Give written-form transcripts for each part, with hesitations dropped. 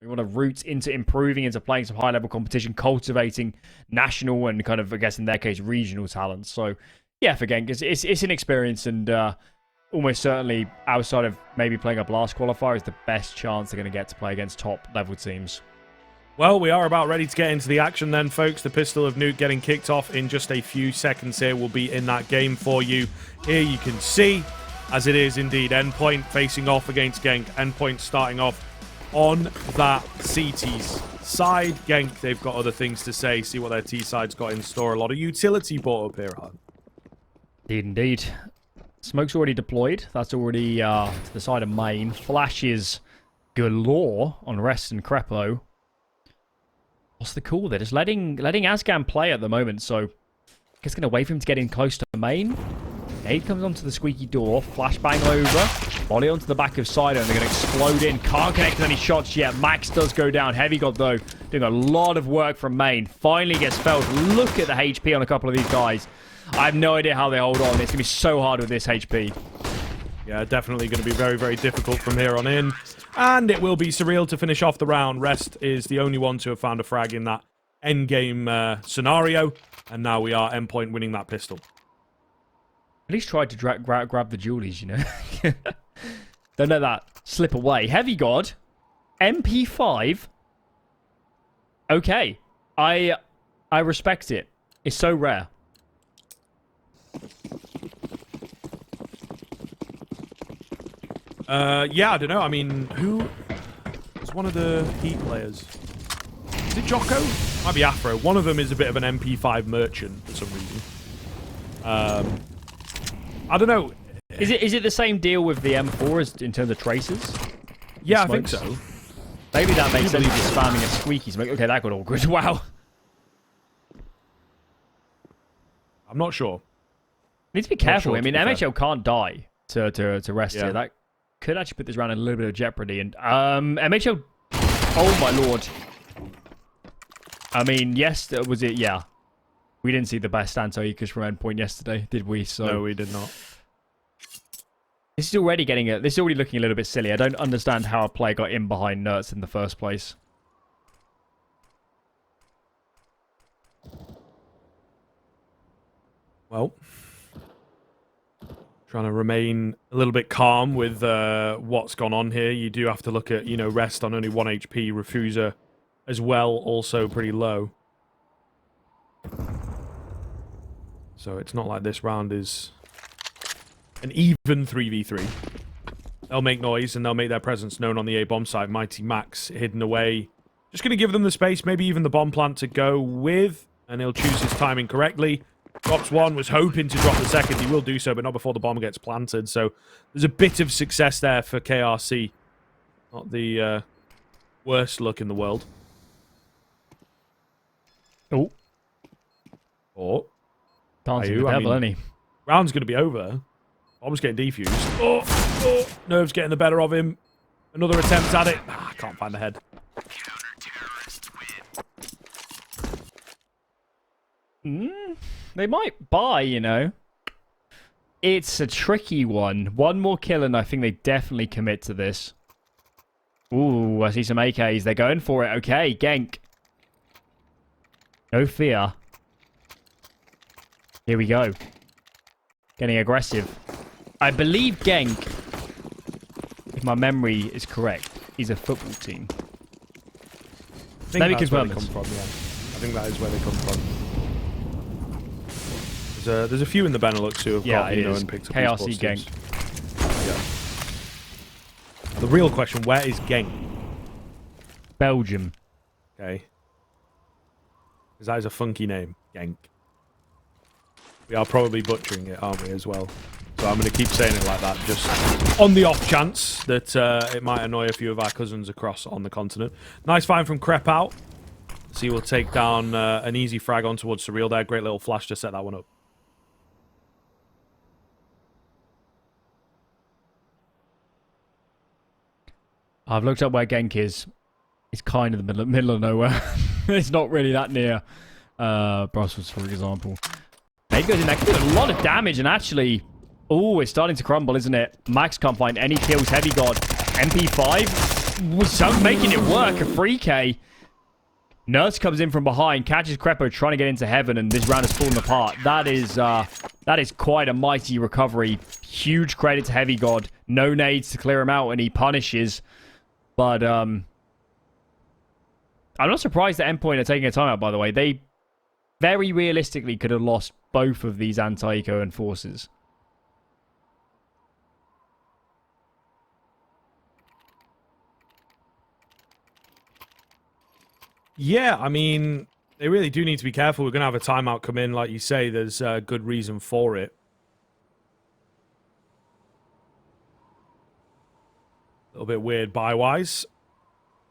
We want to root into improving, into playing some high-level competition, cultivating national and kind of, I guess in their case, regional talents. So, yeah, for Genk, it's an experience, and almost certainly, outside of maybe playing a blast qualifier, is the best chance they're going to get to play against top-level teams. Well, we are about ready to get into the action then, folks. The pistol of Nuke getting kicked off in just a few seconds here. We'll be in that game for you. Here you can see, as it is indeed, Endpoint facing off against Genk. Endpoint starting off on that CT's side. Genk, they've got other things to say. See what their T-side's got in store. A lot of utility bought up here, Han. Indeed. Smoke's already deployed. That's already to the side of main. Flashes galore on Rest and Crepo. What's the call there? Just letting Asgan play at the moment, so I guess going to wait for him to get in close to main. Nade comes onto the squeaky door. Flashbang over. Volley onto the back of Sido, and they're going to explode in. Can't connect any shots yet. Max does go down. HeavyGoD, though, doing a lot of work from main. Finally gets felled. Look at the HP on a couple of these guys. I have no idea how they hold on. It's going to be so hard with this HP. Yeah, definitely going to be very, very difficult from here on in. And it will be Surreal to finish off the round. Rest is the only one to have found a frag in that endgame scenario. And now we are Endpoint winning that pistol. At least tried to grab the jewelies, you know. Don't let that slip away. HeavyGoD. MP5. Okay. I respect it. It's so rare. Yeah, I don't know. I mean, who is one of the Heat players? Is it Jocko? Might be Afro. One of them is a bit of an MP5 merchant for some reason. I don't know. Is it the same deal with the M4 as in terms of traces? Yeah, I think so. Maybe that makes sense. Just spamming a squeaky smoke. Okay, that got awkward. Wow. I'm not sure. Need to be careful. Sure, I mean, MHL can't die to Rest here. That could actually put this round in a little bit of jeopardy. And MHL, oh my lord. I mean, yes, was it? Yeah, we didn't see the best Antoikas from Endpoint yesterday, did we? So no, we did not. This is already this is already looking a little bit silly. I don't understand how a player got in behind Nerds in the first place. Well, trying to remain a little bit calm with what's gone on here. You do have to look at, you know, Rest on only 1 HP. Refuser as well, also pretty low. So it's not like this round is an even 3v3. They'll make noise and they'll make their presence known on the A-bomb side. Mighty Max hidden away. Just going to give them the space, maybe even the bomb plant to go with. And he'll choose his timing correctly. Drops one, was hoping to drop the second. He will do so, but not before the bomb gets planted. So there's a bit of success there for KRC. Not the worst luck in the world. Oh. Oh. Dancing the devil, isn't he? Round's going to be over. Bomb's getting defused. Oh. Nerves getting the better of him. Another attempt at it. I can't find the head. They might buy, you know. It's a tricky one. One more kill and I think they definitely commit to this. Ooh, I see some AKs. They're going for it. Okay, Genk. No fear. Here we go. Getting aggressive. I believe Genk, if my memory is correct, is a football team. Let me confirm this. I think that is where they come from. There's a few in the Benelux who have got, you know, and picked up KRC Genk. Yeah. The real question, where is Genk? Belgium. Okay. Because that is a funky name, Genk. We are probably butchering it, aren't we, as well? So I'm going to keep saying it like that, just on the off chance that it might annoy a few of our cousins across on the continent. Nice find from Crep out. So he will take down an easy frag on towards Surreal there. Great little flash to set that one up. I've looked up where Genk is. It's kind of the middle of nowhere. It's not really that near Brussels, for example. Nade goes in there, can do a lot of damage, and actually... Oh, it's starting to crumble, isn't it? Max can't find any kills. HeavyGoD. MP5. was making it work. A 3K. Nurse comes in from behind, catches Crepo trying to get into heaven, and this round has fallen apart. That is quite a mighty recovery. Huge credit to HeavyGoD. No nades to clear him out, and he punishes. But I'm not surprised that Endpoint are taking a timeout, by the way. They very realistically could have lost both of these anti-eco enforcers. Yeah, I mean, they really do need to be careful. We're going to have a timeout come in. Like you say, there's a good reason for it. A little bit weird buy-wise.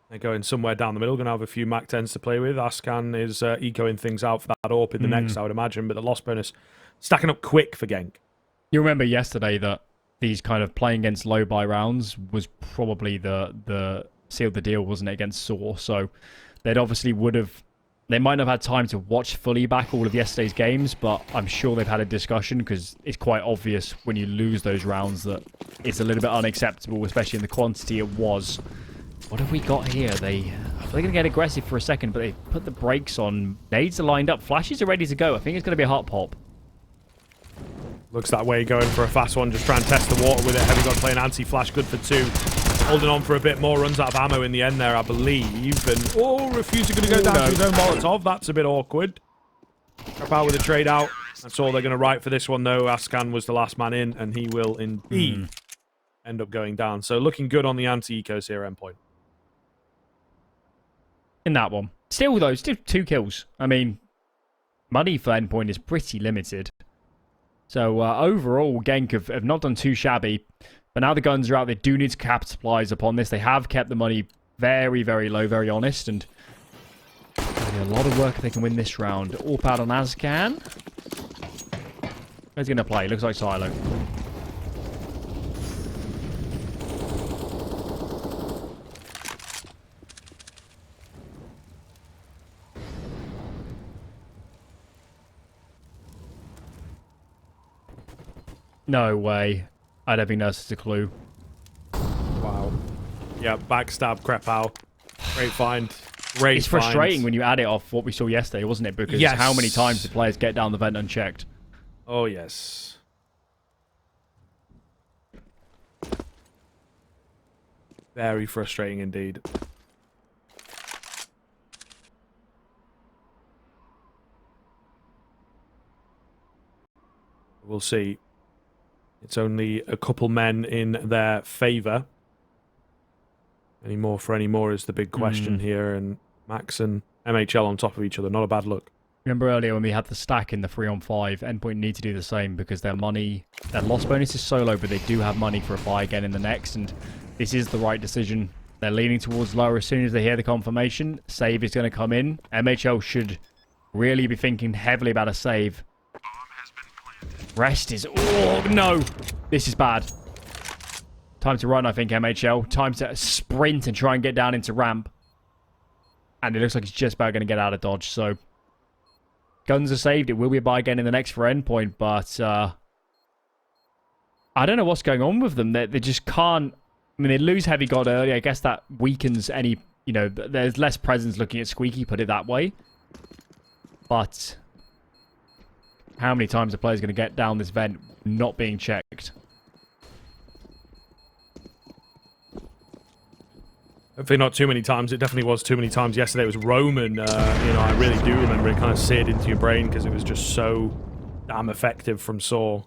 They're going somewhere down the middle. Going to have a few Mac 10s to play with. Ascan is ecoing things out for that AWP in the next, I would imagine. But the loss bonus stacking up quick for Genk. You remember yesterday that these kind of playing against low buy rounds was probably the seal of the deal, wasn't it, against Saw? So they'd obviously they might not have had time to watch fully back all of yesterday's games, but I'm sure they've had a discussion because it's quite obvious when you lose those rounds that it's a little bit unacceptable, especially in the quantity it was. What have we got here? They're going to get aggressive for a second, but they put the brakes on. Nades are lined up. Flashes are ready to go. I think it's going to be a hot pop. Looks that way, going for a fast one. Just trying to test the water with it. HeavyGoD playing anti-flash, good for 2. Holding on for a bit more, runs out of ammo in the end there, I believe. And, Refuser going to go down to his own Molotov. That's a bit awkward. Crap with a trade out. That's all they're going to write for this one, though. Ascan was the last man in, and he will indeed end up going down. So looking good on the anti-ecos here, Endpoint. In that one. Still, though, still 2 kills. I mean, money for Endpoint is pretty limited. So overall, Genk have not done too shabby. But now the guns are out, they do need to capitalize upon this. They have kept the money very, very low, very honest. And a lot of work if they can win this round. AWP out on Ascan. Who's going to play? Looks like Silo. No way. I don't think that's a clue. Wow. Yeah, backstab, Crepau. Great find. Great It's frustrating when you add it off what we saw yesterday, wasn't it? Because how many times did players get down the vent unchecked? Oh, yes. Very frustrating indeed. We'll see. It's only a couple men in their favour. Any more for any more is the big question here. And Max and MHL on top of each other. Not a bad look. Remember earlier when we had the stack in the 3-on-5, Endpoint need to do the same because their loss bonus is so low, but they do have money for a buy again in the next. And this is the right decision. They're leaning towards lower as soon as they hear the confirmation. Save is going to come in. MHL should really be thinking heavily about a save. Rest is... Oh, no. This is bad. Time to run, I think, MHL. Time to sprint and try and get down into ramp. And it looks like it's just about going to get out of dodge. So, guns are saved. It will be a buy again in the next for Endpoint. But, I don't know what's going on with them. They just can't... I mean, they lose HeavyGoD early. I guess that weakens any... You know, there's less presence looking at Squeaky, put it that way. But... how many times a player's going to get down this vent not being checked? Hopefully not too many times. It definitely was too many times. Yesterday it was Roman. I really do remember it kind of seared into your brain because it was just so damn effective from Saw.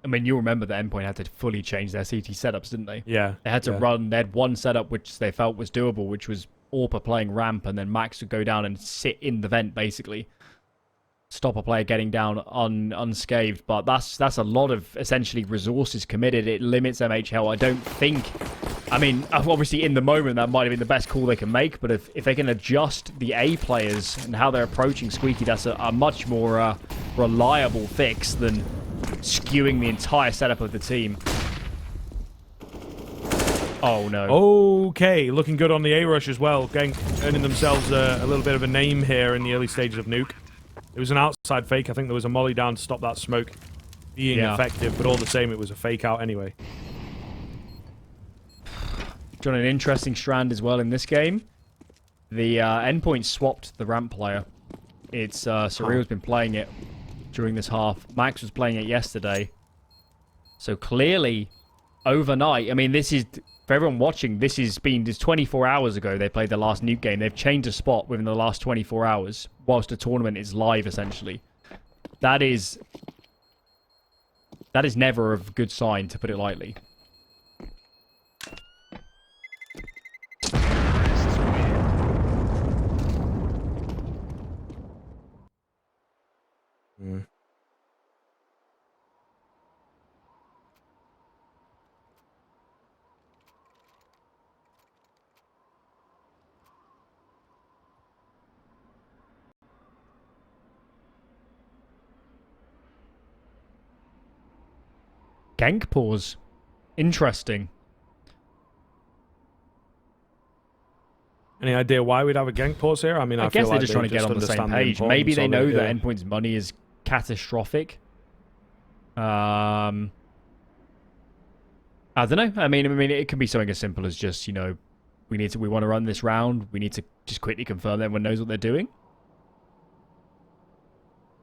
I mean, you remember that Endpoint had to fully change their CT setups, didn't they? Yeah. They had to run. They had one setup which they felt was doable, which was AWP playing ramp, and then Max would go down and sit in the vent, basically. Stop a player getting down unscathed. But that's a lot of, essentially, resources committed. It limits MHL. I don't think... I mean, obviously, in the moment, that might have been the best call they can make, but if they can adjust the A players and how they're approaching Squeaky, that's a much more reliable fix than skewing the entire setup of the team. Oh, no. Okay, looking good on the A-rush as well. Genk earning themselves a little bit of a name here in the early stages of Nuke. It was an outside fake. I think there was a molly down to stop that smoke being effective, but all the same, it was a fake out anyway. on an interesting strand as well in this game. The Endpoint swapped the ramp player. It's Surreal's been playing it during this half. Max was playing it yesterday. So clearly, overnight, I mean, this is, for everyone watching, this 24 hours ago they played the last Nuke game. They've changed a spot within the last 24 hours, whilst the tournament is live, essentially. That is never a good sign, to put it lightly. Mm. Genk pause. Interesting. Any idea why we'd have a Genk pause here? I mean, I guess feel they're like just trying to get on the same page. Maybe they know that Endpoint's money is catastrophic. I don't know. I mean, it could be something as simple as just, you know, we want to run this round. We need to just quickly confirm that everyone knows what they're doing.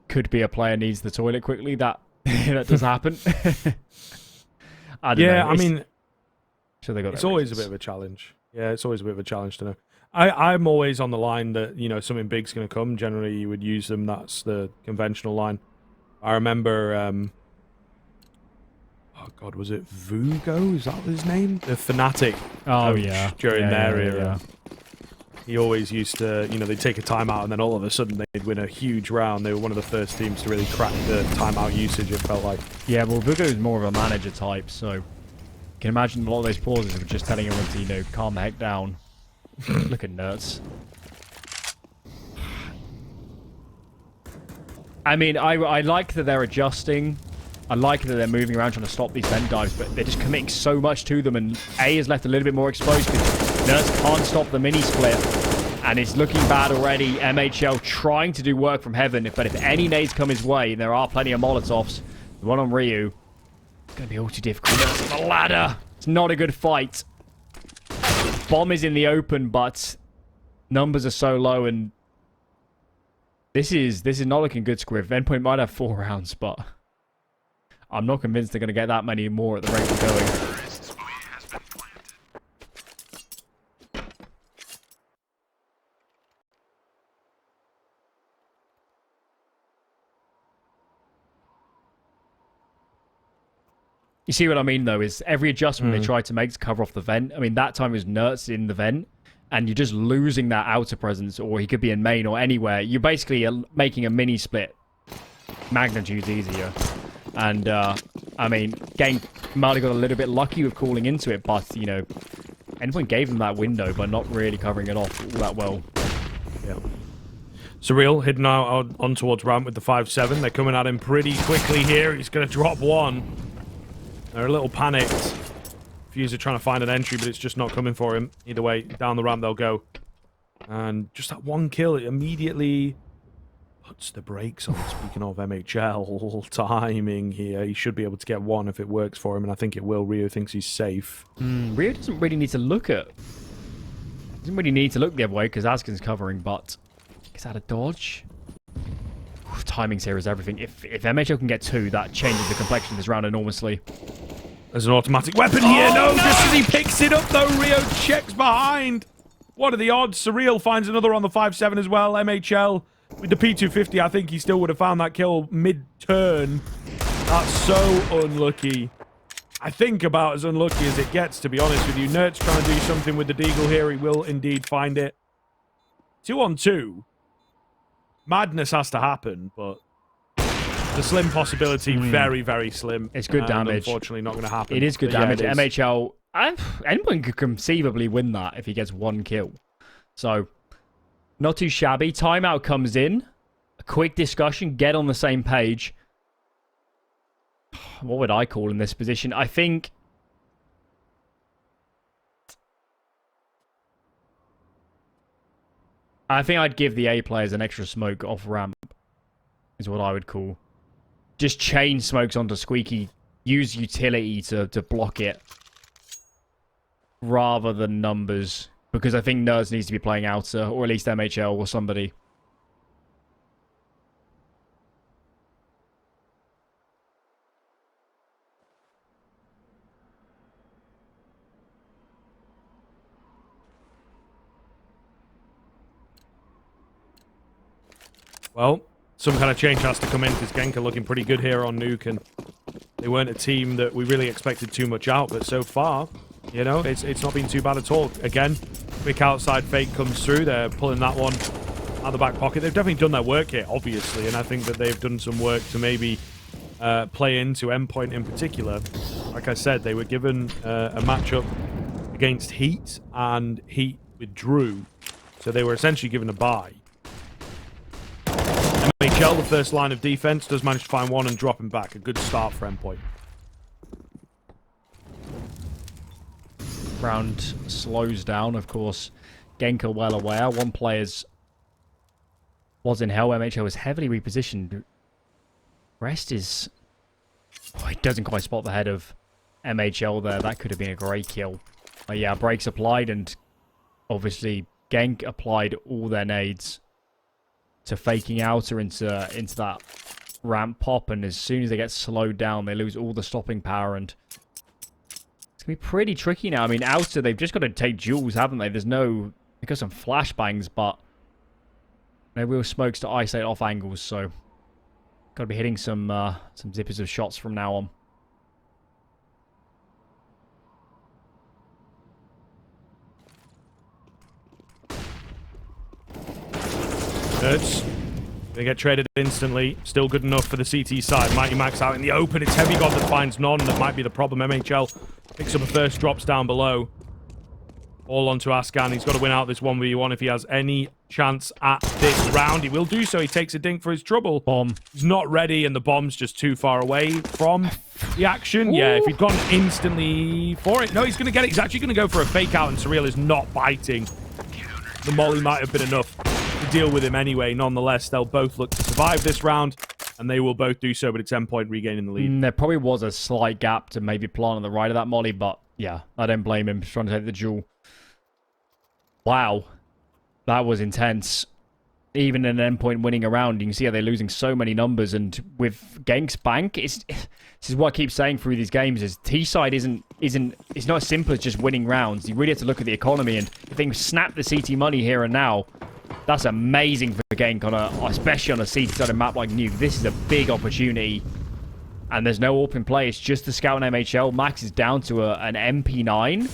Could be a player needs the toilet quickly. That does happen. I don't know. I mean, so they got it's always a bit of a challenge. Yeah, it's always a bit of a challenge to know. I'm always on the line that, you know, something big's going to come. Generally, you would use them. That's the conventional line. I remember, oh God, was it Vugo? Is that his name? The Fnatic. Oh, yeah. During their era. Yeah. He always used to, you know, they'd take a timeout and then all of a sudden they'd win a huge round. They were one of the first teams to really crack the timeout usage, it felt like. Yeah, well, Vugo is more of a manager type, so you can imagine a lot of those pauses were just telling everyone to, you know, calm the heck down. Look at nerds. I mean, I like that they're adjusting. I like that they're moving around trying to stop these vent dives, but they're just committing so much to them, and A is left a little bit more exposed because Nerds can't stop the mini-split, and it's looking bad already. MHL trying to do work from heaven, but if any nades come his way, and there are plenty of Molotovs, the one on Ryu, it's going to be all too difficult. Nerds on the ladder! It's not a good fight. Bomb is in the open, but numbers are so low, and this is not looking good, Squiv. Endpoint might have 4 rounds, but I'm not convinced they're going to get that many more at the rate we're going. You see what I mean, though, is every adjustment they tried to make to cover off the vent. I mean, that time it was Nerds in the vent, and you're just losing that outer presence, or he could be in main or anywhere. You're basically making a mini split magnitudes easier. And, I mean, Genk might have got a little bit lucky with calling into it, but, you know, Endpoint gave them that window, but not really covering it off all that well. Yeah. Surreal heading out on towards ramp with the 5-7. They're coming at him pretty quickly here. He's going to drop one. They're a little panicked. Fuse are trying to find an entry, but it's just not coming for him. Either way, down the ramp they'll go. And just that one kill, it immediately puts the brakes on. Speaking of MHL timing here, he should be able to get one if it works for him, and I think it will. Rio thinks he's safe. Rio doesn't really need to look at... Doesn't really need to look the other way, because Askin's covering, but... Is that a dodge? Timings here is everything. If MHL can get 2, that changes the complexion of this round enormously. There's an automatic weapon here. No, just as he picks it up, though, Rio checks behind. What are the odds? Surreal finds another on the 5-7 as well. MHL with the P250, I think he still would have found that kill mid-turn. That's so unlucky. I think about as unlucky as it gets, to be honest with you. Nert's trying to do something with the Deagle here. He will indeed find it. 2-on-2. Madness has to happen, but the slim possibility, very, very slim. It's good damage. Unfortunately, not going to happen. It is good damage. Yeah, MHL, anyone could conceivably win that if he gets 1 kill. So, not too shabby. Timeout comes in. A quick discussion. Get on the same page. What would I call in this position? I think... I'd give the A players an extra smoke off ramp, is what I would call. Just chain smokes onto Squeaky, use utility to block it. rather than numbers, because I think Nerds needs to be playing outer, or at least MHL or somebody. Well, some kind of change has to come in because Genk are looking pretty good here on Nuke, and they weren't a team that we really expected too much out, but so far, you know, it's not been too bad at all. Again, quick outside fake comes through. They're pulling that one out of the back pocket. They've definitely done their work here, obviously, and I think that they've done some work to maybe play into Endpoint in particular. Like I said, they were given a matchup against Heat, and Heat withdrew, so they were essentially given a bye. MHL, the first line of defense, does manage to find one and drop him back. A good start for Endpoint. Round slows down, of course. Genk are well aware. One player's was in hell. MHL was heavily repositioned. Rest is... Oh, he doesn't quite spot the head of MHL there. That could have been a great kill. But yeah, breaks applied, and obviously Genk applied all their nades to faking out or into that ramp pop, and as soon as they get slowed down, they lose all the stopping power, and it's gonna be pretty tricky now. I mean, outer, they've just got to take duels, haven't they? They've got some flashbangs, but no real smokes to isolate off angles, so got to be hitting some zippers of shots from now on. Nerds. They get traded instantly. Still good enough for the CT side. Mighty Max out in the open. It's HeavyGoD that finds none. That might be the problem. MHL picks up a first, drops down below. All onto Ascan. He's got to win out this 1v1 if he has any chance at this round. He will do so. He takes a dink for his trouble. Bomb. He's not ready, and the bomb's just too far away from the action. Yeah, if he'd gone instantly for it. No, he's going to get it. He's actually going to go for a fake out, and Surreal is not biting. The molly might have been enough to deal with him anyway. Nonetheless, they'll both look to survive this round, and they will both do so, but it's Endpoint regaining the lead. There probably was a slight gap to maybe plant on the right of that molly, but yeah, I don't blame him. He's trying to take the duel. Wow. That was intense. Even in an Endpoint winning a round, you can see how they're losing so many numbers, and with Genk's bank, this is what I keep saying through these games, is T-side it's not as simple as just winning rounds. You really have to look at the economy, and if they can snap the CT money here and now, that's amazing for Genk, especially on a CT side of map like Nuke. This is a big opportunity, and there's no open play. It's just the scout and MHL. Max is down to an MP9.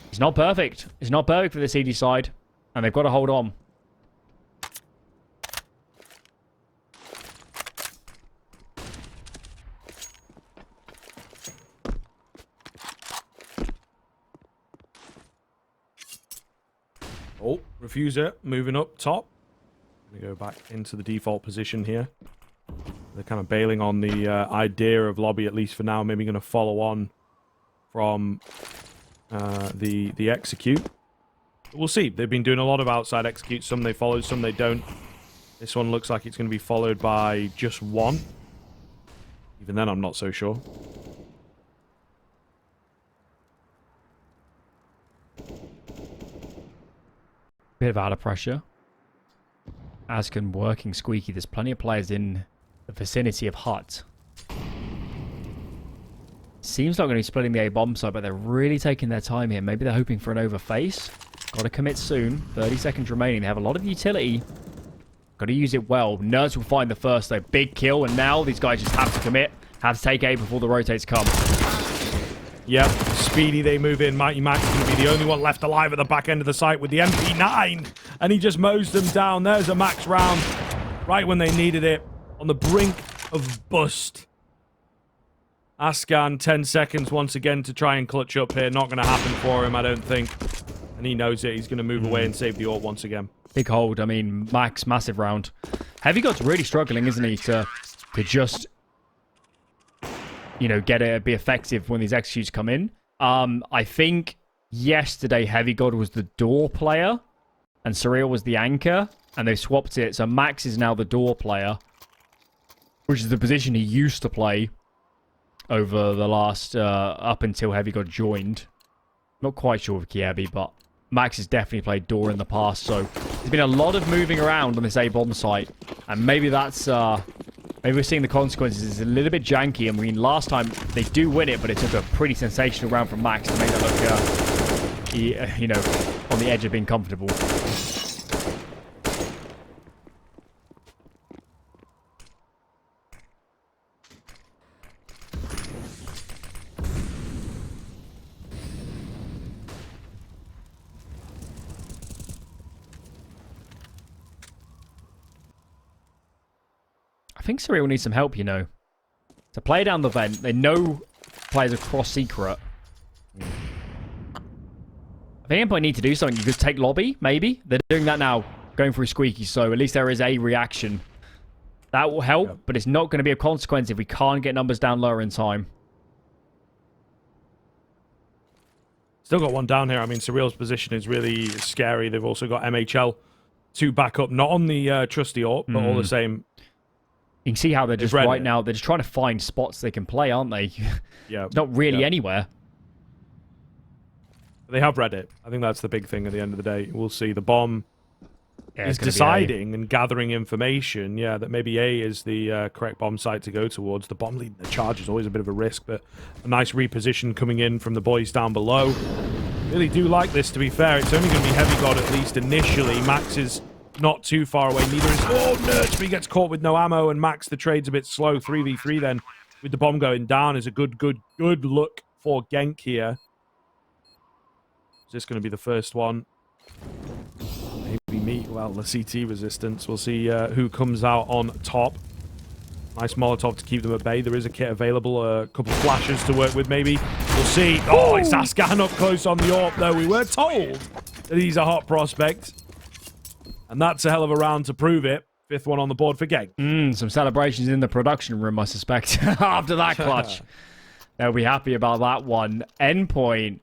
It's not perfect. It's not perfect for the CT side, and they've got to hold on. Oh, Refuser moving up top. Gonna go back into the default position here. They're kind of bailing on the idea of lobby, at least for now. Maybe going to follow on from the execute. But we'll see. They've been doing a lot of outside executes. Some they follow, some they don't. This one looks like it's going to be followed by just one. Even then, I'm not so sure. Bit of out of pressure. Ascan working squeaky. There's plenty of players in the vicinity of Hut. Seems like we're going to be splitting the A-bomb side, but they're really taking their time here. Maybe they're hoping for an overface. Got to commit soon. 30 seconds remaining. They have a lot of utility. Got to use it well. Nerds will find the first, though. Big kill, and now these guys just have to commit. Have to take A before the rotates come. Yep, speedy they move in. Mighty Max is going to be the only one left alive at the back end of the site with the MP9. And he just mows them down. There's a Max round right when they needed it. On the brink of bust. Ascan, 10 seconds once again to try and clutch up here. Not going to happen for him, I don't think. And he knows it. He's going to move away and save the AWP once again. Big hold. I mean, Max, massive round. HeavyGoD's really struggling, isn't he, to just... you know, be effective when these executes come in. I think yesterday HeavyGoD was the door player and Surreal was the anchor, and they've swapped it. So Max is now the door player, which is the position he used to play over the last, up until HeavyGoD joined. Not quite sure with Kiebi, but Max has definitely played door in the past, so there's been a lot of moving around on this A-bomb site, and maybe that's, maybe we're seeing the consequences. It's a little bit janky. I mean, last time they do win it, but it took a pretty sensational round from Max to make that look, you know, on the edge of being comfortable. I think Surreal needs some help, you know. To play down the vent, they know players are cross-secret. I think Endpoint need to do something. You could take lobby, maybe. They're doing that now, going through Squeaky, so at least there is a reaction. That will help, but it's not going to be a consequence if we can't get numbers down lower in time. Still got one down here. I mean, Surreal's position is really scary. They've also got MHL to back up. Not on the trusty AWP, but all the same. You can see how they're just right now, they're just trying to find spots they can play, aren't they? Yeah. Not really anywhere. They have read it. I think that's the big thing at the end of the day. We'll see. The bomb is deciding and gathering information, that maybe A is the correct bomb site to go towards. The bomb leading the charge is always a bit of a risk, but a nice reposition coming in from the boys down below. Really do like this, to be fair. It's only going to be HeavyGoD at least initially. Max is not too far away. Neither is... Oh, Nurch, but he gets caught with no ammo, and Max, the trade's a bit slow. 3v3 then, with the bomb going down, is a good look for Genk here. Is this going to be the first one? Maybe me. Well, the CT resistance. We'll see who comes out on top. Nice Molotov to keep them at bay. There is a kit available. A couple of flashes to work with, maybe. We'll see. Oh, it's Ascan up close on the AWP, though. We were told that he's a hot prospect. And that's a hell of a round to prove it. 5th one on the board for Genk. Some celebrations in the production room, I suspect, after that clutch. They'll be happy about that one. Endpoint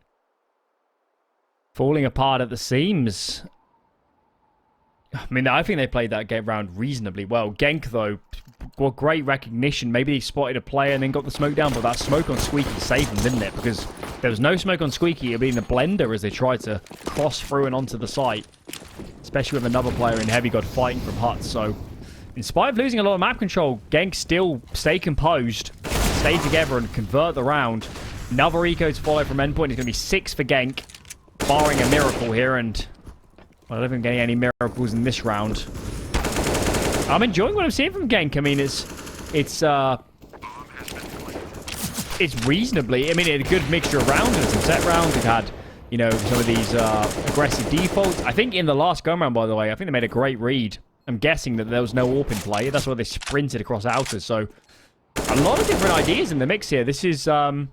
falling apart at the seams. I mean, I think they played that game round reasonably well. Genk, though, got great recognition. Maybe they spotted a player and then got the smoke down, but that smoke on Squeaky saved them, didn't it? Because there was no smoke on Squeaky. It would be in the blender as they tried to cross through and onto the site, especially with another player in HeavyGoD fighting from Hut. So, in spite of losing a lot of map control, Genk still stay composed, stay together, and convert the round. Another eco to follow from Endpoint. It's going to be 6 for Genk, barring a miracle here, and well, I don't think I'm getting any miracles in this round. I'm enjoying what I'm seeing from Genk. I mean, it's reasonably, I mean, a good mixture of rounds and some set rounds. We've had, you know, some of these aggressive defaults. I think in the last go round, by the way, I think they made a great read. I'm guessing that there was no AWP in play. That's why they sprinted across outers. So, a lot of different ideas in the mix here. This is, you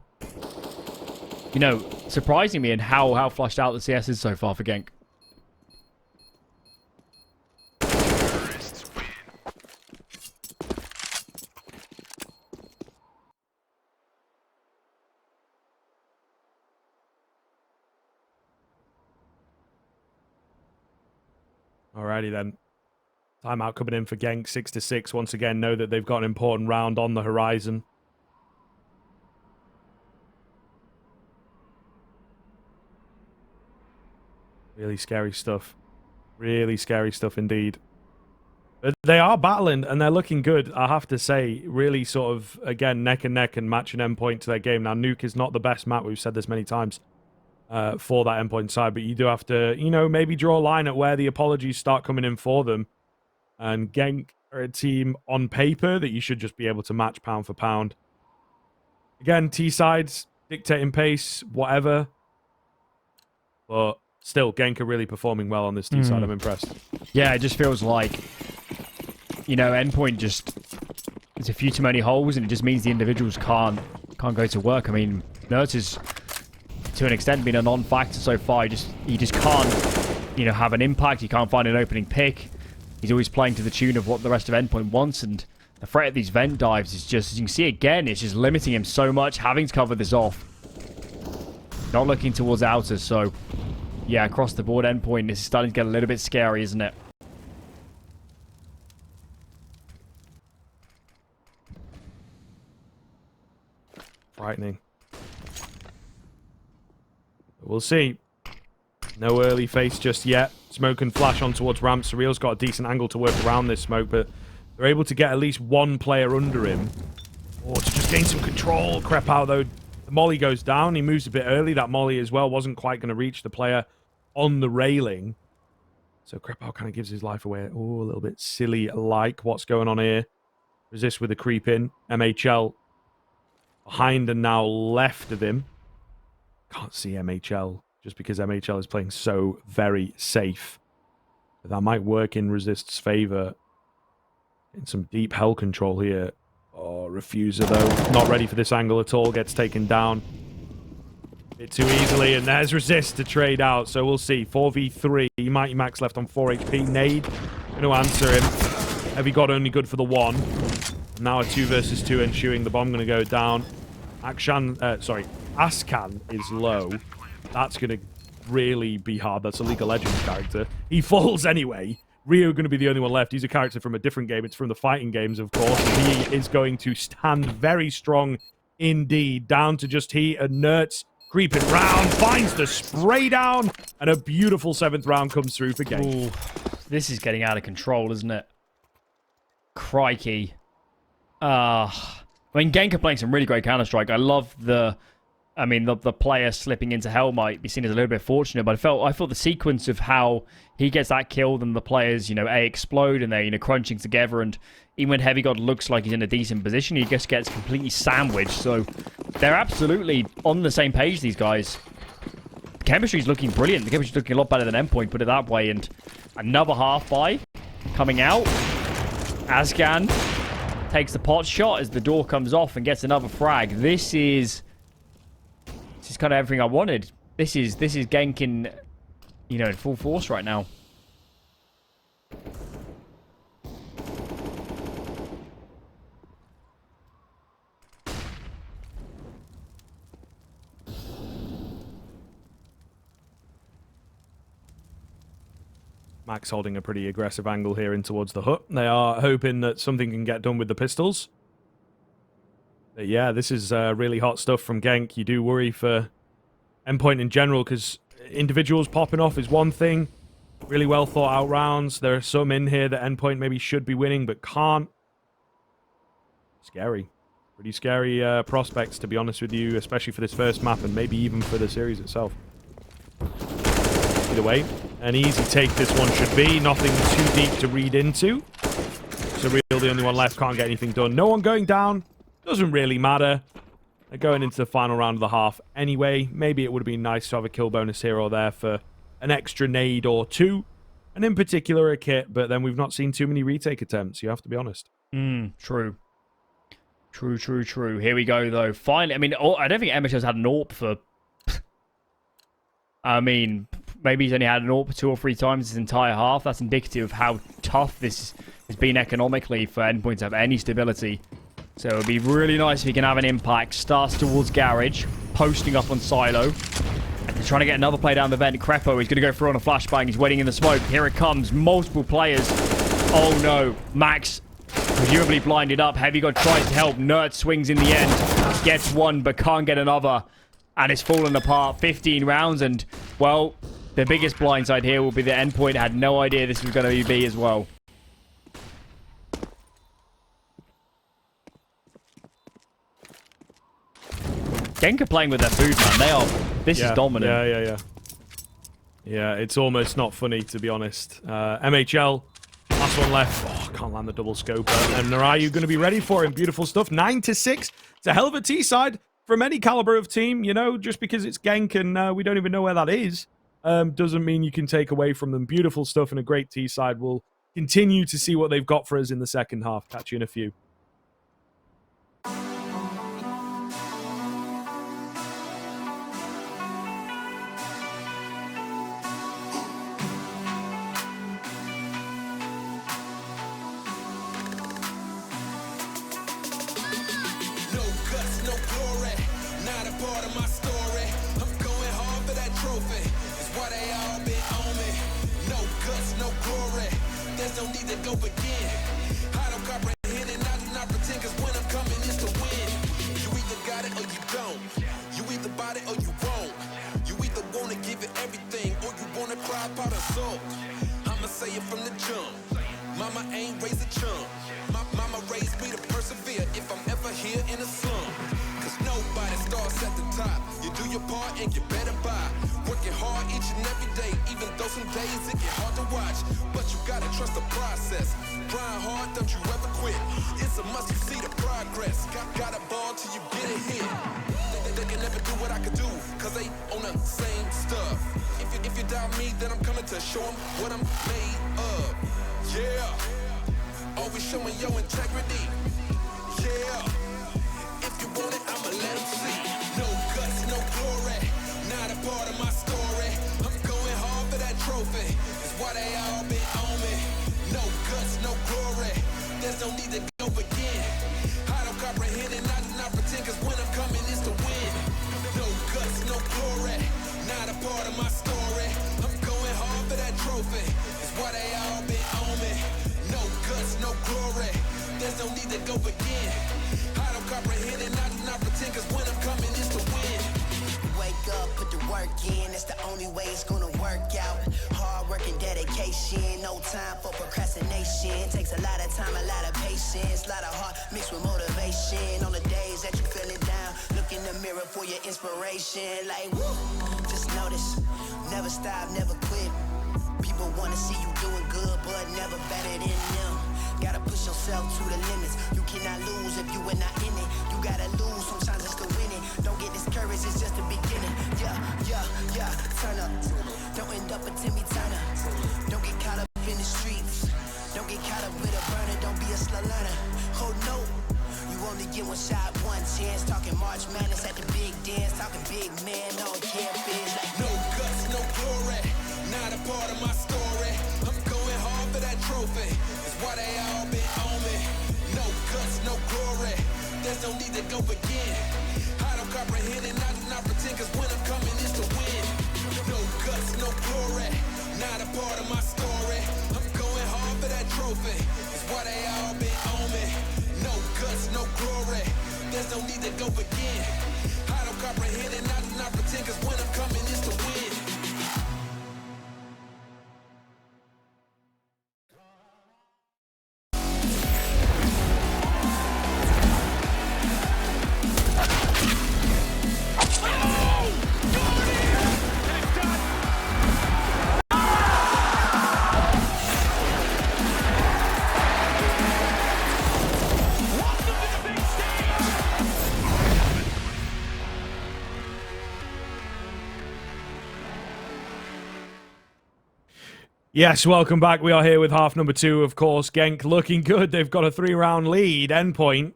know, surprising me in how flushed out the CS is so far for Genk. Alrighty then. Timeout coming in for Genk, 6-6. Once again, know that they've got an important round on the horizon. Really scary stuff. Really scary stuff indeed. But they are battling and they're looking good, I have to say. Really sort of, again, neck and neck and matching Endpoint to their game. Now, Nuke is not the best map. We've said this many times. For that Endpoint side, but you do have to, you know, maybe draw a line at where the apologies start coming in for them. And Genk are a team on paper that you should just be able to match pound for pound. Again, T-sides, dictating pace, whatever. But still, Genk are really performing well on this T-side. I'm impressed. Yeah, it just feels like, you know, Endpoint just, there's a few too many holes, and it just means the individuals can't go to work. I mean, Nurse is, to an extent, been a non-factor so far. He just can't, you know, have an impact. He can't find an opening pick. He's always playing to the tune of what the rest of Endpoint wants, and the threat of these vent dives is just, as you can see again, it's just limiting him so much, having to cover this off. Not looking towards outers, so yeah, across the board, Endpoint, this is starting to get a little bit scary, isn't it? Frightening. We'll see. No early face just yet. Smoke and flash on towards ramp. Surreal's got a decent angle to work around this smoke, but they're able to get at least one player under him. Oh, to just gain some control. Crep out, though. The molly goes down. He moves a bit early. That molly as well wasn't quite going to reach the player on the railing. So Crep kind of gives his life away. Oh, a little bit silly-like. What's going on here? Resist with a creep in. MHL behind and now left of him. Can't see MHL just because MHL is playing so very safe. But that might work in Resist's favor. In some deep hell control here. Oh, Refuser though. Not ready for this angle at all. Gets taken down. A bit too easily. And there's Resist to trade out. So we'll see. 4v3. Mighty Max left on 4 HP. Nade. Going to answer him. HeavyGoD only good for the 1. Now a 2 versus 2 ensuing. The bomb going to go down. Askan is low. That's going to really be hard. That's a League of Legends character. He falls anyway. Rio going to be the only one left. He's a character from a different game. It's from the fighting games, of course. He is going to stand very strong indeed. Down to just he and Nerds creeping round. Finds the spray down. And a beautiful 7th round comes through for Genk. Ooh, this is getting out of control, isn't it? Crikey. I mean, Genk are playing some really great Counter-Strike. I love the player slipping into hell might be seen as a little bit fortunate, but I felt the sequence of how he gets that kill, then the players, explode and they're, crunching together, and even when HeavyGoD looks like he's in a decent position, he just gets completely sandwiched. So they're absolutely on the same page, these guys. The chemistry's looking brilliant. The chemistry's looking a lot better than Endpoint, put it that way, and another half buy coming out. Askan takes the pot shot as the door comes off and gets another frag. This is kind of everything I wanted. This is Genk in full force right now. Max holding a pretty aggressive angle here in towards the hut. They are hoping that something can get done with the pistols. But yeah, this is really hot stuff from Genk. You do worry for Endpoint in general, because individuals popping off is one thing. Really well thought out rounds. There are some in here that Endpoint maybe should be winning, but can't. Scary. Pretty scary prospects, to be honest with you, especially for this first map, and maybe even for the series itself. Either way, an easy take this one should be. Nothing too deep to read into. Surreal, the only one left, can't get anything done. No one going down. Doesn't really matter. They're going into the final round of the half anyway. Maybe it would have been nice to have a kill bonus here or there for an extra nade or 2. And in particular a kit, but then we've not seen too many retake attempts, you have to be honest. True. True. Here we go, though. Finally, I don't think MHL's had an AWP for... maybe he's only had an AWP 2 or 3 times this entire half. That's indicative of how tough this has been economically for Endpoint to have any stability. So it would be really nice if he can have an impact. Starts towards Garage, posting up on Silo. And they're trying to get another play down the vent. Crepo is going to go through on a flashbang. He's waiting in the smoke. Here it comes. Multiple players. Oh no. Max presumably blinded up. HeavyGoD tries to help. Nerd swings in the end. Gets one, but can't get another. And it's fallen apart. 15 rounds. And, well, the biggest blindside here will be that Endpoint had no idea this was going to be as well. Genk are playing with their food, man. They are. This is dominant. Yeah, it's almost not funny, to be honest. MHL, last one left. Oh, can't land the double scoper. And Narayu going to be ready for him. Beautiful stuff. 9-6. It's a hell of a T-side from any caliber of team. Just because it's Genk and we don't even know where that is, doesn't mean you can take away from them. Beautiful stuff and a great T-side. We'll continue to see what they've got for us in the second half. Catch you in a few. You either got it or you don't. You either bought it or you won't. You either want dry powder salt. I'ma say it from the jump. Mama ain't raised a chump. My mama raised me to persevere if I'm ever here in a slum. Cause nobody starts at the top. You do your part and you better buy. Working hard each and every day, even though some days it get hard to watch. But you gotta trust the process. Grind hard, don't you ever quit. It's a must, you see the progress. Got a ball till you get a hit. They can never do what I could do, cause they on the same stuff. If you doubt me, then I'm coming to show them what I'm made of. Yeah, always showing your integrity. Yeah, if you want it, I'ma let them see. No guts, no glory, not a part of my story. I'm going hard for that trophy, that's why they all been on me. No guts, no glory, there's no need to go begin. I don't comprehend and I do not pretend, cause when I'm coming it's to win. No guts, no glory, not a part of my story. I'm going hard for that trophy, that's why they all been on me. No guts, no glory, there's no need to go begin. I don't comprehend and I do not pretend, cause when I'm coming it's to win. Wake up, put the work in, that's the only way it's gonna work out. Hard work and dedication, no time for procrastination. Takes a lot of time, a lot of patience, a lot of heart mixed with motivation. On the days that you feeling down, look in the mirror for your inspiration. Like, woo, just notice, never stop, never quit. People wanna see you doing good, but never better than them. Gotta push yourself to the limits. You cannot lose if you are not in it. You gotta lose, sometimes it's to win it. Don't get discouraged, it's just the beginning. Yeah, turn up. Don't end up a Timmy Turner. Don't get caught up in the streets. Don't get caught up with a burner, don't be a slow learner. Oh no, you only get one shot, one chance. Talking March Madness at the big dance. Talking big man, no campus. Like no guts, no glory, not a part of my story. I'm going hard for that trophy, that's why they all been on me. No guts, no glory, there's no need to go begin. I don't comprehend and I do not pretend, cause when I'm coming it's to win. No guts, no glory, not a part of my story. I'm going hard for that trophy, that's why they all been on me. No guts, no glory, there's no need to go begin. I don't comprehend and I do not pretend, cause when I'm coming it's to win. Yes, welcome back. We are here with half number 2, of course. Genk looking good. They've got a 3-round lead. Endpoint.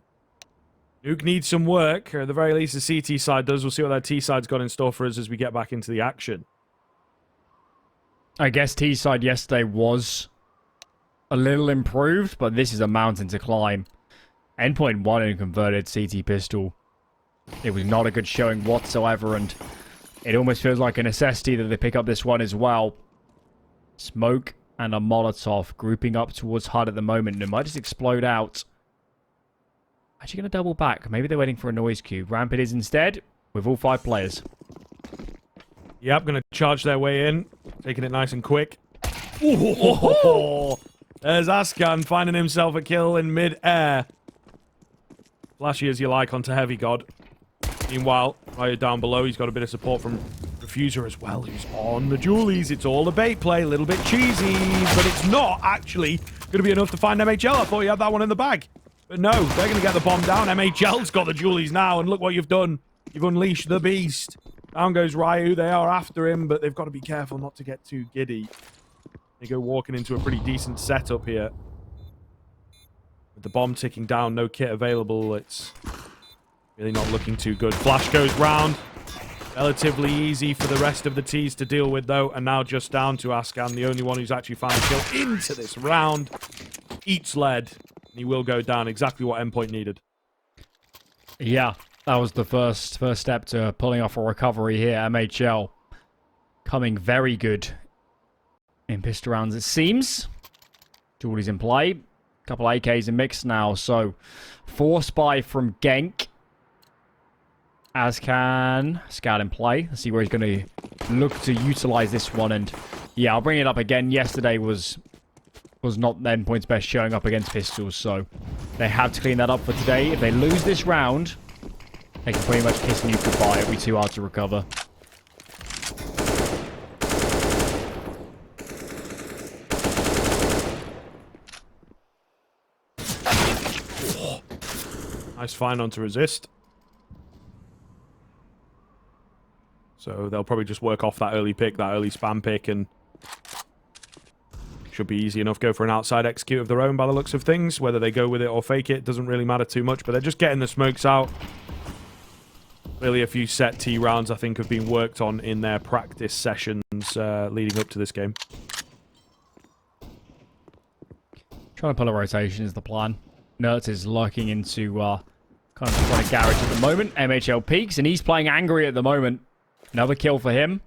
Nuke needs some work, or at the very least the CT side does. We'll see what their T side's got in store for us as we get back into the action. I guess T side yesterday was a little improved, but this is a mountain to climb. Endpoint won and converted CT pistol. It was not a good showing whatsoever, and it almost feels like a necessity that they pick up this one as well. Smoke and a Molotov grouping up towards HUD at the moment. It might just explode out. Actually going to double back. Maybe they're waiting for a noise cube. Ramp it is instead with all 5 players. Yep, going to charge their way in. Taking it nice and quick. Ooh, there's Ascan finding himself a kill in mid-air. Flashy as you like onto HeavyGoD. Meanwhile, right down below, he's got a bit of support from Refuser as well, who's on the Julies. It's all a bait play, a little bit cheesy, but it's not actually going to be enough to find MHL. I thought you had that one in the bag. But no, they're going to get the bomb down. MHL's got the Julies now, and look what you've done. You've unleashed the beast. Down goes Ryu. They are after him, but they've got to be careful not to get too giddy. They go walking into a pretty decent setup here. With the bomb ticking down, no kit available. It's really not looking too good. Flash goes round. Relatively easy for the rest of the T's to deal with, though. And now just down to Ascan, the only one who's actually found a kill into this round. Eats lead. And he will go down. Exactly what Endpoint needed. Yeah, that was the first step to pulling off a recovery here. MHL coming very good in pistol rounds, it seems. Julie's in play. Couple AKs in mix now. So, 4 spy from Genk. Ascan, scout in play. Let's see where he's going to look to utilize this one and Yeah, I'll bring it up again. Yesterday was not Endpoint's best showing up against pistols, so they have to clean that up for today. If they lose this round, they can pretty much kiss Nuke goodbye. It'll be too hard to recover. Nice find on to resist. So they'll probably just work off that early pick, that early spam pick, and should be easy enough. Go for an outside execute of their own by the looks of things. Whether they go with it or fake it doesn't really matter too much, but they're just getting the smokes out. Really a few set T rounds, I think, have been worked on in their practice sessions leading up to this game. Trying to pull a rotation is the plan. Nertz is lurking into kind of front of garage at the moment. MHL peaks, and he's playing angry at the moment. Another kill for him.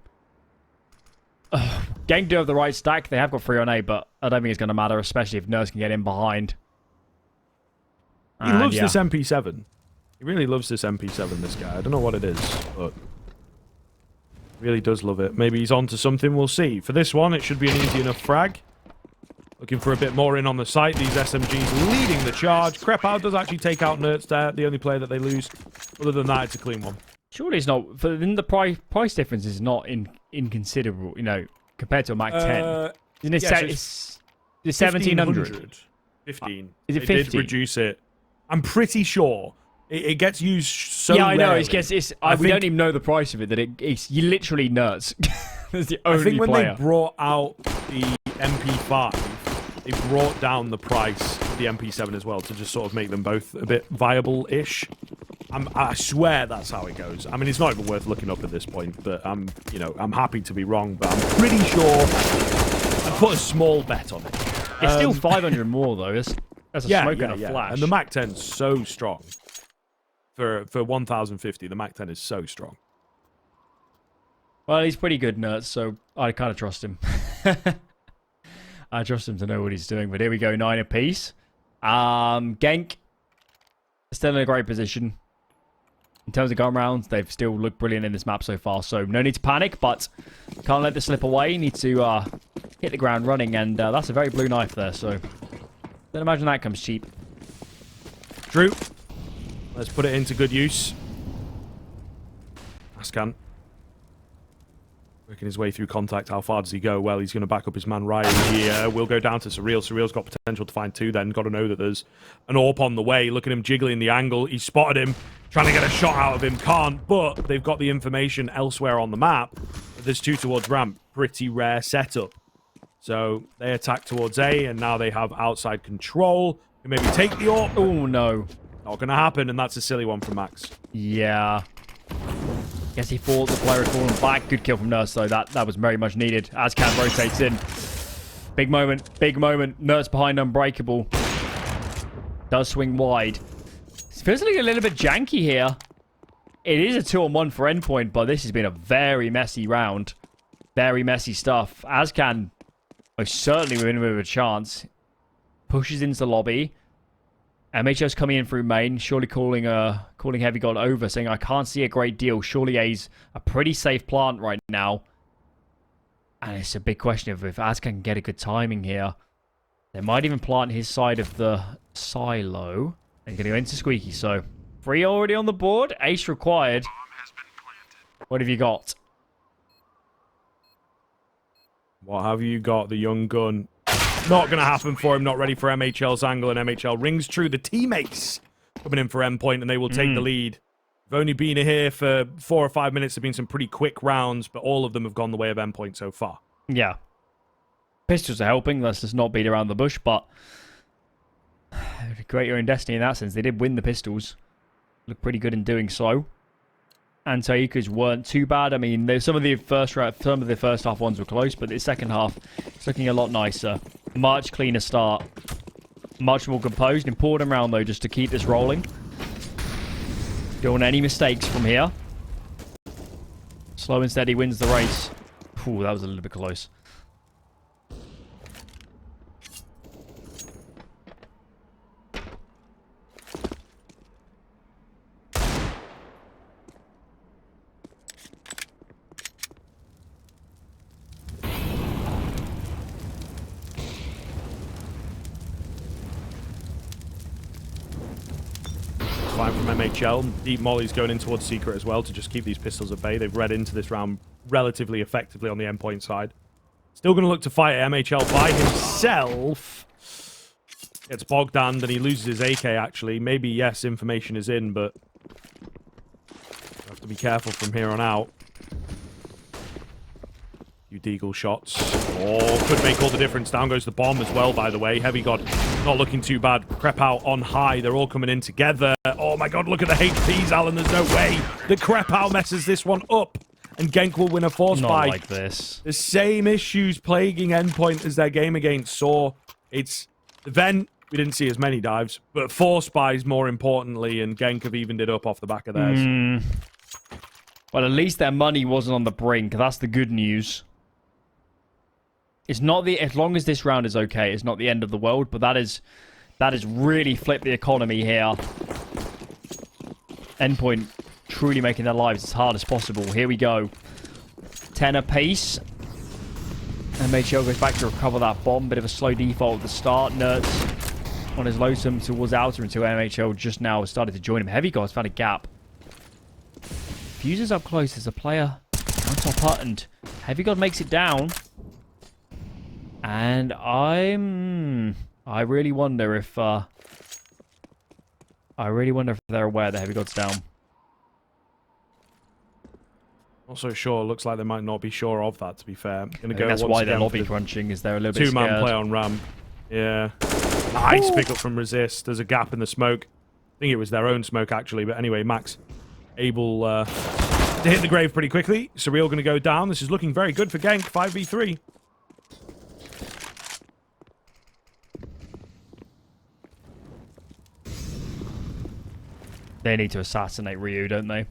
Genk do have the right stack. They have got 3 on A, but I don't think it's going to matter, especially if Nertz can get in behind. He loves this MP7. He really loves this MP7, this guy. I don't know what it is, but he really does love it. Maybe he's onto something. We'll see. For this one, it should be an easy enough frag. Looking for a bit more in on the site. These SMGs leading the charge. Krepau does actually take out Nertz there, the only player that they lose. Other than that, it's a clean one. Surely it's not. Then the price difference is not inconsiderable, you know, compared to a Mac 10. Isn't it? Yeah, It's 1700. 15. Is it They 50? did reduce it. I'm pretty sure. It gets used so Yeah, I know. rarely. We don't even know the price of it. That it's you literally Nertz. That's the only I think when player. they brought out the MP5, they brought down the price of the MP7 as well to just sort of make them both a bit viable-ish. I swear that's how it goes. I mean, it's not even worth looking up at this point, but I'm happy to be wrong, but I'm pretty sure I'd put a small bet on it. It's still 500 more though. That's a smoke and a flash. And the Mac 10's so strong. For 1050, the Mac 10 is so strong. Well, he's pretty good, Nertz, so I kind of trust him. I trust him to know what he's doing. But here we go, 9 apiece. Genk still in a great position. In terms of gun rounds, they've still looked brilliant in this map so far. So no need to panic, but can't let this slip away. Need to hit the ground running, and that's a very blue knife there. So don't imagine that comes cheap. Drew, let's put it into good use. Ascan. Working his way through contact. How far does he go? Well, he's going to back up his man Ryan here. We'll go down to Surreal. Surreal's got potential to find 2 then. Got to know that there's an AWP on the way. Look at him jiggling the angle. He spotted him. Trying to get a shot out of him. Can't. But they've got the information elsewhere on the map. There's 2 towards ramp. Pretty rare setup. So they attack towards A, and now they have outside control. They maybe take the AWP. Oh, no. Not going to happen, and that's a silly one from Max. Yeah. Guess he thought the player had fallen back. Good kill from Nertz, though. That was very much needed. Ascan rotates in. Big moment. Big moment. Nertz behind Unbreakable. Does swing wide. It feels like a little bit janky here. It is a 2-on-1 for Endpoint, but this has been a very messy round. Very messy stuff. Ascan most certainly win with a chance. Pushes into the lobby. MHO's coming in through main, surely calling HeavyGoD over, saying, I can't see a great deal. Surely A's a pretty safe plant right now. And it's a big question of if Ascan can get a good timing here. They might even plant his side of the silo. And going to go into Squeaky, so 3 already on the board. Ace required. What have you got? What have you got? The young gun. Not going to happen for him. Not ready for MHL's angle, and MHL rings true. The teammates coming in for Endpoint, and they will take the lead. We've only been here for 4 or 5 minutes. There have been some pretty quick rounds, but all of them have gone the way of Endpoint so far. Yeah. Pistols are helping. Let's just not beat around the bush, but create your own destiny in that sense. They did win the pistols. Look pretty good in doing so. And Taika's weren't too bad. I mean, some of the first half ones were close, but the second half it's looking a lot nicer. Much cleaner start. Much more composed. Important round though, just to keep this rolling. Don't want any mistakes from here. Slow and steady wins the race. Ooh, that was a little bit close. line from MHL. Deep Molly's going in towards Secret as well to just keep these pistols at bay. They've read into this round relatively effectively on the Endpoint side. Still going to look to fight MHL by himself. Gets bogged down and he loses his AK, actually. Maybe, yes, information is in, but have to be careful from here on out. Few deagle shots. Oh, could make all the difference. Down goes the bomb as well, by the way. HeavyGoD not looking too bad. Crep out on high. They're all coming in together. Oh my god, look at the HPs, Alan. There's no way that Crep out messes this one up. And Genk will win a force Not by like this. the same issues plaguing Endpoint as their game against Saw. It's the Vent. We didn't see as many dives, but 4 spies more importantly, and Genk have evened it up off the back of theirs. Well, at least their money wasn't on the brink. That's the good news. It's not the, as long as this round is okay, it's not the end of the world, but that is really flipped the economy here. Endpoint truly making their lives as hard as possible. Here we go. 10 apiece. And MHL goes back to recover that bomb. Bit of a slow default at the start. Nerds on his lonesome towards outer until MHL just now has started to join him. HeavyGoD's found a gap. Fuses up close. There's a player on top hut, and HeavyGoD makes it down. And I really wonder if they're aware that HeavyGoD's down. Not so sure. Looks like they might not be sure of that, to be fair. Gonna go that's why they're lobby crunching, is they're a little bit scared. 2-man play on ramp. Yeah. Nice pick up from Resist. There's a gap in the smoke. I think it was their own smoke, actually. But anyway, Max able to hit the grave pretty quickly. Surreal going to go down. This is looking very good for Genk. 5v3. They need to assassinate Ryu, don't they?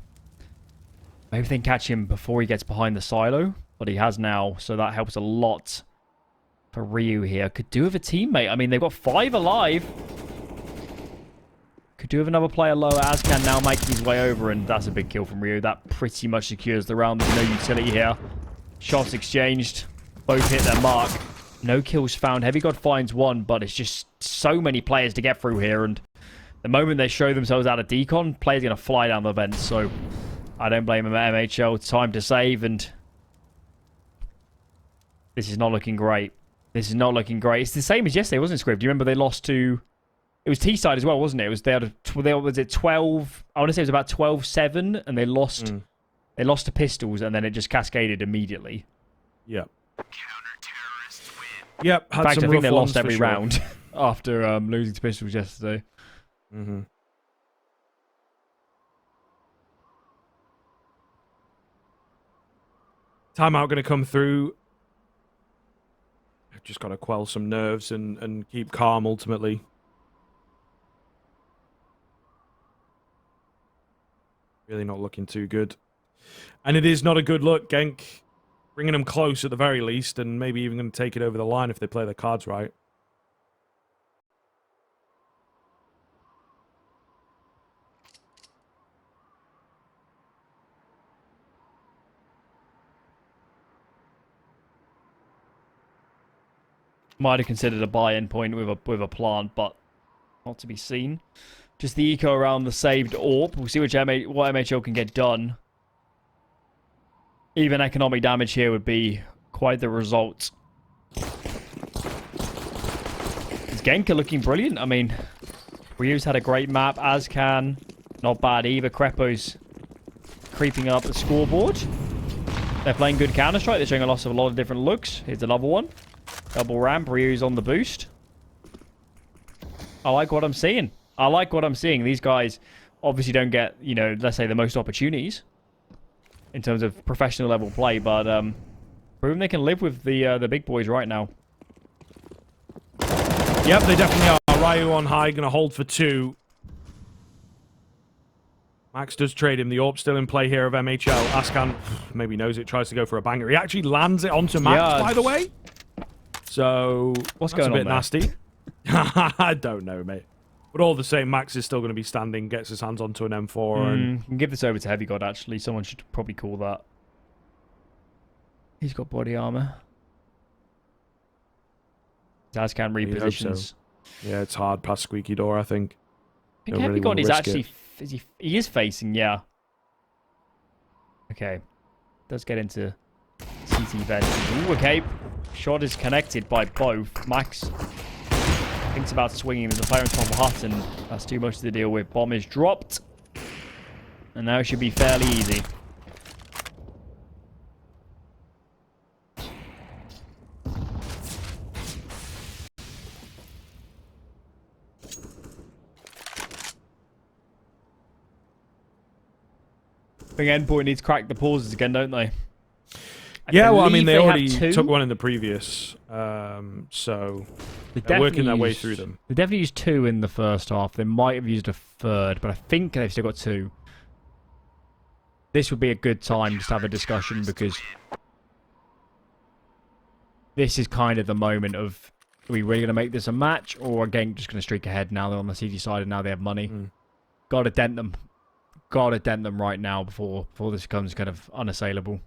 Maybe they can catch him before he gets behind the silo, but he has now, so that helps a lot for Ryu here. Could do with a teammate. I mean, they've got 5 alive. Could do with another player lower. Azcan now making his way over, and that's a big kill from Ryu. That pretty much secures the round. There's no utility here. Shots exchanged. Both hit their mark. No kills found. HeavyGoD finds one, but it's just so many players to get through here, and the moment they show themselves out of decon, players are going to fly down the vent, so I don't blame them at MHL. Time to save, and this is not looking great. This is not looking great. It's the same as yesterday, wasn't it, Scrib? Do you remember they lost to... It was T-side as well, wasn't it? It was was it 12... I want to say it was about 12-7, and they lost... They lost to Pistols, and then it just cascaded immediately. Yep. Yep. In fact, I think they lost every round after losing to Pistols yesterday. Timeout going to come through. I've just got to quell some nerves and keep calm ultimately. Really not looking too good. And it is not a good look. Genk bringing them close at the very least, and maybe even going to take it over the line if they play their cards right. Might have considered a buy Endpoint with a plant, but not to be seen. Just the eco around the saved AWP. We'll see what MHL can get done. Even economic damage here would be quite the result. Genk are looking brilliant. I mean, Ryu's had a great map. Azcan, not bad either. Crepo's creeping up the scoreboard. They're playing good Counter-Strike. They're showing a lot of different looks. Here's another one. Double ramp. Ryu's on the boost. I like what I'm seeing. I like what I'm seeing. These guys obviously don't get, you know, let's say the most opportunities in terms of professional level play, but proven they can live with the big boys right now. Yep, they definitely are. Ryu on high, going to hold for 2. Max does trade him. The AWP still in play here of MHL. Ascan maybe knows it, tries to go for a banger. He actually lands it onto Max, by the way. So, what's going on a bit nasty. I don't know, mate. But all the same, Max is still going to be standing, gets his hands onto an M4. And can give this over to HeavyGoD, actually. Someone should probably call that. He's got body armor. Azcan repositions. So. Yeah, it's hard past squeaky door, I think. I think HeavyGoD is actually Is he? He is facing, yeah. Okay. Does get into CT vent. Ooh, okay. Shot is connected by both. Max thinks about swinging. There's a player on top of hut, and that's too much to deal with. Bomb is dropped. And now it should be fairly easy. I think Endpoint needs to crack the pauses again, don't they? Yeah, well, I mean, they already have took one in the previous, so they're working their way through them. They definitely used 2 in the first half. They might have used a third, but I think they've still got 2. This would be a good time just to have a discussion, because this is kind of the moment of, are we really going to make this a match, or are Genk just going to streak ahead now they're on the CT side and now they have money? Got to dent them. Got to dent them right now before this becomes kind of unassailable.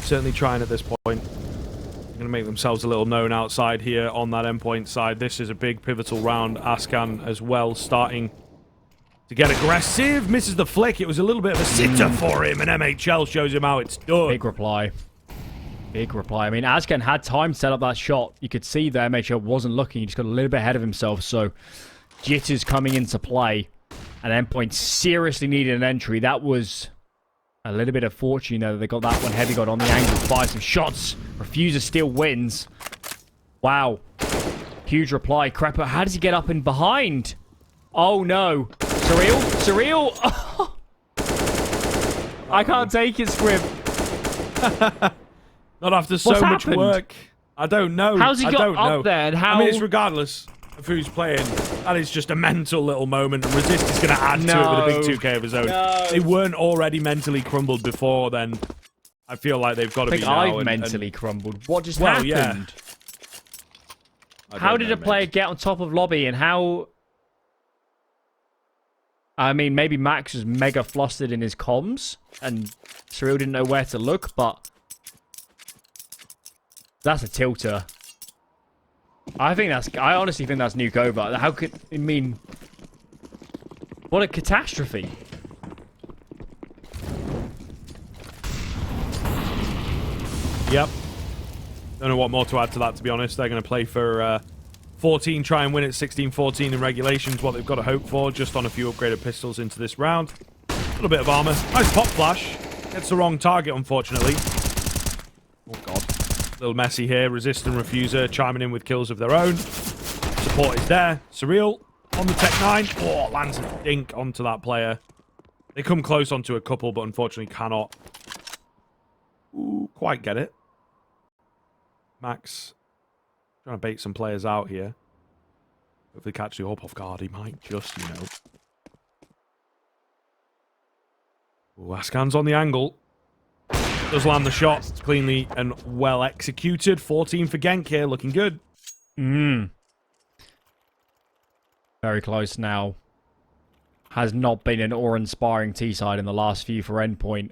Certainly trying at this point. They're going to make themselves a little known outside here on that Endpoint side. This is a big pivotal round. Ascan as well starting to get aggressive. Misses the flick. It was a little bit of a sitter for him, and MHL shows him how it's done. Big reply. Big reply. I mean, Ascan had time to set up that shot. You could see that MHL wasn't looking. He just got a little bit ahead of himself. So jitters coming into play. And Endpoint seriously needed an entry. That was a little bit of fortune, though. They got that one. HeavyGoD on the angle. Fires some shots. Refuser still wins. Wow. Huge reply. Crepper, how does he get up and behind? Oh, no. Surreal? Surreal? I can't take it, Squib. Not after so much work. I don't know. How's he got up there? And how... I mean, it's regardless of who's playing. That is just a mental little moment. And Resist is going to add to it with a big 2K of his own. No. They weren't already mentally crumbled before then. I feel like they've got to be now. I've mentally crumbled. What just happened? Yeah. How did a player get on top of lobby, and how... I mean, maybe Max was mega flustered in his comms, and Surreal didn't know where to look, but... That's a tilter. I honestly think that's Nuke over. How could... I mean... What a catastrophe. Yep. Don't know what more to add to that, to be honest. They're going to play for 14, try and win it 16-14 in regulations, what they've got to hope for, just on a few upgraded pistols into this round. A little bit of armor. Nice pop flash. Gets the wrong target, unfortunately. Oh, God. A little messy here. Resist and Refuser chiming in with kills of their own. Support is there. Surreal on the Tech 9. Oh, lands a dink onto that player. They come close onto a couple, but unfortunately cannot quite get it. Max trying to bait some players out here. If they catch the up off guard, he might just, you know. Ooh, Ascan's on the angle. Does land the shot cleanly and well executed. 14 for Genk here, looking good. Very close now. Has not been an awe-inspiring T-side in the last few for Endpoint.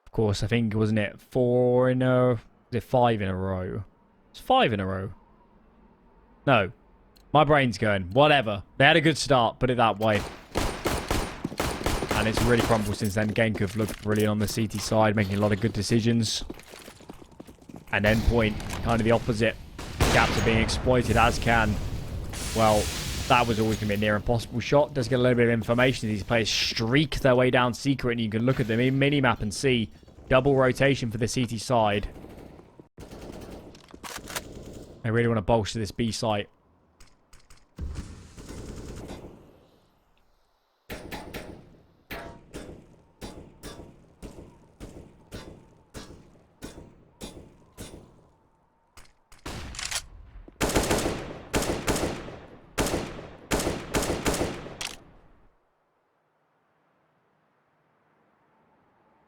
Of course, I think, wasn't it 4 in a... Was it 5 in a row? It's 5 in a row. No. My brain's going. Whatever. They had a good start, put it that way. And it's really crumbled since then. Genk have looked brilliant on the CT side, making a lot of good decisions. And Endpoint, kind of the opposite. Gaps are being exploited as can. Well, that was always going to be a near impossible shot. Does get a little bit of information. These players streak their way down secret, and you can look at the mini-map and see double rotation for the CT side. I really want to bolster this B site.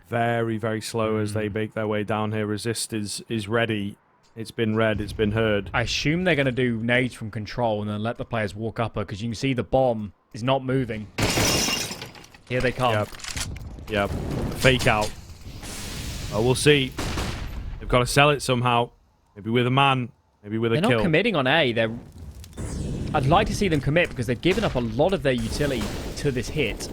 Very, very slow as they make their way down here. Resist is ready. It's been read. It's been heard. I assume they're going to do nades from control and then let the players walk up her because you can see the bomb is not moving. Here they come. Yep. Fake out. Well, we'll see. They've got to sell it somehow. Maybe with a man. Maybe with a kill. They're not committing on A. I'd like to see them commit because they've given up a lot of their utility to this hit.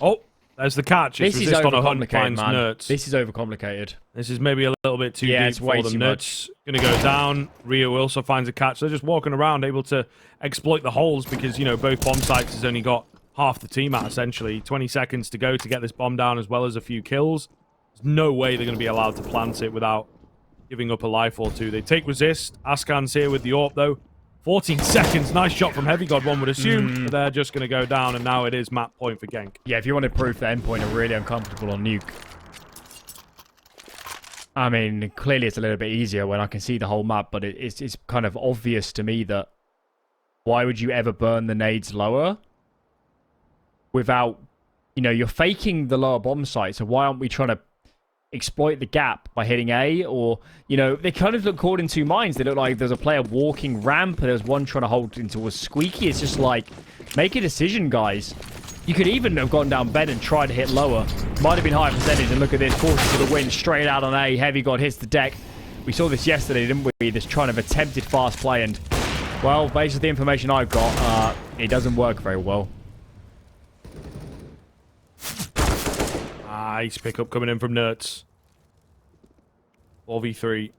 Oh, there's the catch. This it's is resist on a hunt, overcomplicated, finds man. Nerds. This is overcomplicated. This is maybe a little bit too deep it's for way them. too Nerds going to go down. Rio also finds a catch. They're just walking around, able to exploit the holes because, you know, both bomb sites has only got half the team out, essentially. 20 seconds to go to get this bomb down as well as a few kills. There's no way they're going to be allowed to plant it without giving up a life or two. They take resist. Ascan's here with the AWP, though. 14 seconds. Nice shot from HeavyGoD, one would assume. But they're just going to go down, and now it is map point for Genk. Yeah, if you wanted proof that Endpoint are really uncomfortable on Nuke. I mean, clearly it's a little bit easier when I can see the whole map, but it's kind of obvious to me that why would you ever burn the nades lower without, you know, you're faking the lower bomb site, so why aren't we trying to exploit the gap by hitting A? Or, you know, they kind of look caught in two minds. They look like there's a player walking ramp and there's one trying to hold into a squeaky. It's just like, make a decision, guys. You could even have gone down bed and tried to hit lower. Might have been high percentage, and look at this, cautious for the win, straight out on A. HeavyGoD hits the deck. We saw this yesterday, didn't we? This kind of attempted fast play, and, well, based on the information I've got, it doesn't work very well. Nice pickup coming in from Nerds. 4v3.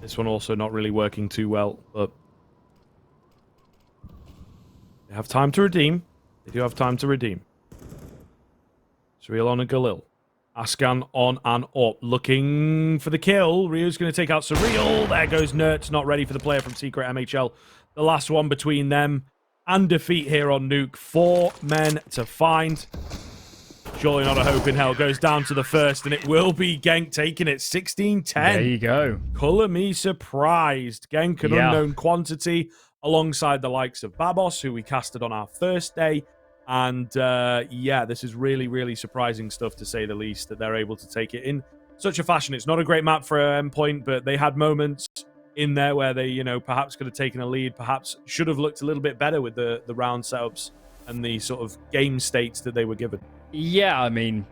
This one also not really working too well, but they have time to redeem. They do have time to redeem. Surreal on a Galil. Ascan on and up. Looking for the kill. Rio's going to take out Surreal. There goes Nerds. Not ready for the player from Secret MHL. The last one between them and defeat here on Nuke. 4 men to find. Surely not a hope in hell. Goes down to the first, and it will be Genk taking it 16-10. There you go. Colour me surprised. Genk, an unknown quantity, alongside the likes of Babos, who we casted on our first day. And, yeah, this is really, really surprising stuff, to say the least, that they're able to take it in such a fashion. It's not a great map for Endpoint, but they had moments in there where they, you know, perhaps could have taken a lead, perhaps should have looked a little bit better with the round setups and the sort of game states that they were given. Yeah, I mean,